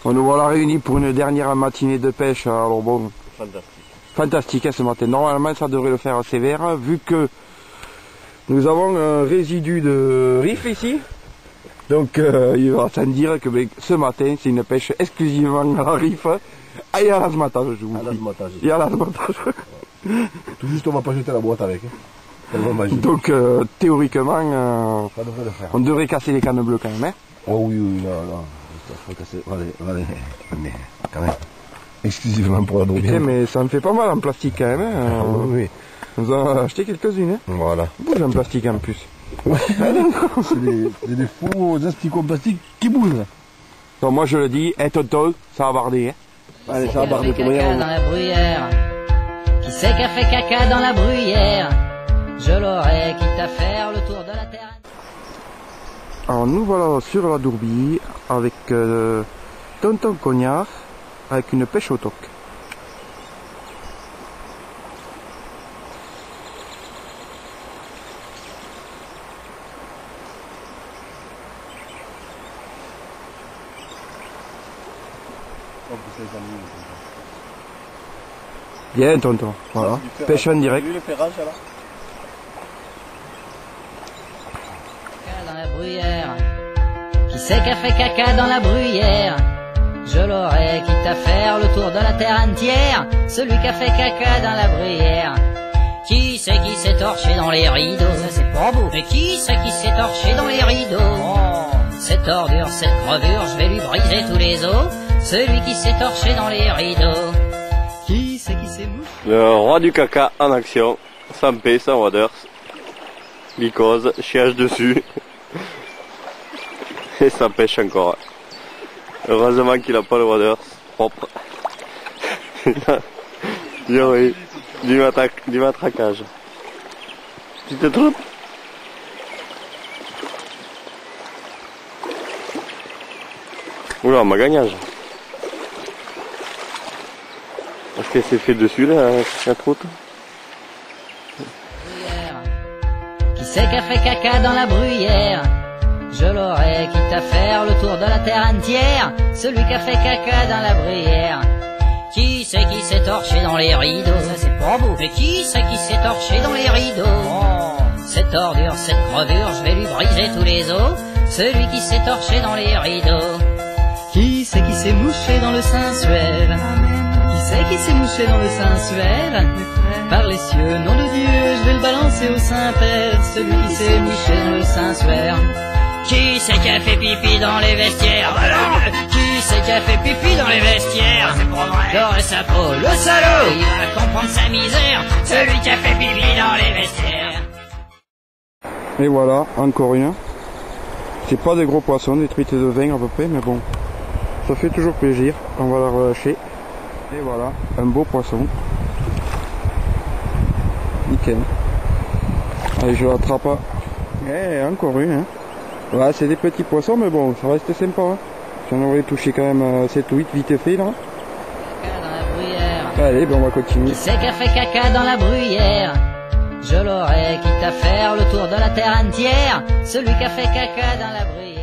On nous voilà réunis pour une dernière matinée de pêche. Alors bon, fantastique hein, ce matin. Normalement ça devrait le faire sévère vu que nous avons un résidu de riff ici. Donc il va sans dire que ce matin c'est une pêche exclusivement à la riff et à l'asmatage. Et à l'asmatage. Tout juste on va pas jeter la boîte avec. Hein. Donc théoriquement on devrait casser les cannes bleues quand même. Hein. Oh oui, là. Faut casser. Allez, quand même. Exclusivement pour la drogue. Mais ça me fait pas mal en plastique quand même. Hein. Oui. Nous avons acheté quelques-unes. Hein. Voilà. Bouge en plastique en plus. Ouais. C'est des faux asticots en plastique qui bougent. Donc moi je le dis, tonton, ça va barder. Hein. Allez, ça va barder comme dans la bruyère. Qui c'est qui a fait caca dans la bruyère? Je l'aurais quitte à faire le tour de la terre. Alors nous voilà sur la Dourbie avec tonton Cognard avec une pêche au toc. Bien tonton, voilà, pêche en direct. Dans la bruyère. Qui c'est qui a fait caca dans la bruyère? Je l'aurais quitte à faire le tour de la terre entière. Celui qui a fait caca dans la bruyère. Qui c'est qui s'est torché dans les rideaux? Ça c'est pas beau. Mais qui c'est qui s'est torché dans les rideaux? Cette ordure, cette crevure, je vais lui briser tous les os. Celui qui s'est torché dans les rideaux. Qui c'est qui s'est mouché? Le roi du caca en action, sans paix, sans waders, mycose, chiage dessus, et ça pêche encore. Heureusement qu'il n'a pas le waders propre. Il y aurait du matraquage. Tu te trompes? Oula, on m'a gagnage. Est-ce qu'elle s'est fait dessus là, la troute? Qui c'est qui a fait caca dans la bruyère? Je l'aurais quitte à faire le tour de la terre entière. Celui qui a fait caca dans la bruyère. Qui c'est qui s'est torché dans les rideaux? Ça c'est pas beau. Mais qui c'est qui s'est torché dans les rideaux? Cette ordure, cette crevure, je vais lui briser tous les os. Celui qui s'est torché dans les rideaux. Qui c'est qui s'est mouché dans le sensuel? Qui c'est qui s'est mouché dans le sensuel? Par les cieux, nom de Dieu, je vais le balancer au Saint-Père. Celui qui s'est mouché dans le sensuel. Qui c'est qui a fait pipi dans les vestiaires? Qui c'est qui a fait pipi dans les vestiaires? L'or et sa peau, le salaud, il va comprendre sa misère. Celui qui a fait pipi dans les vestiaires. Et voilà, encore une. C'est pas des gros poissons, des truites de 20 à peu près, mais bon, ça fait toujours plaisir. On va la relâcher. Et voilà, un beau poisson. Nickel. Allez, je l'attrape. Et encore une. Hein. Ouais, c'est des petits poissons, mais bon, ça reste sympa. Hein. J'en aurais touché quand même 7 ou 8 vite fait là. Allez, ben on va continuer. Qui c'est qui a fait caca dans la bruyère? Je l'aurais quitte à faire le tour de la terre entière. Celui qui a fait caca dans la bruyère.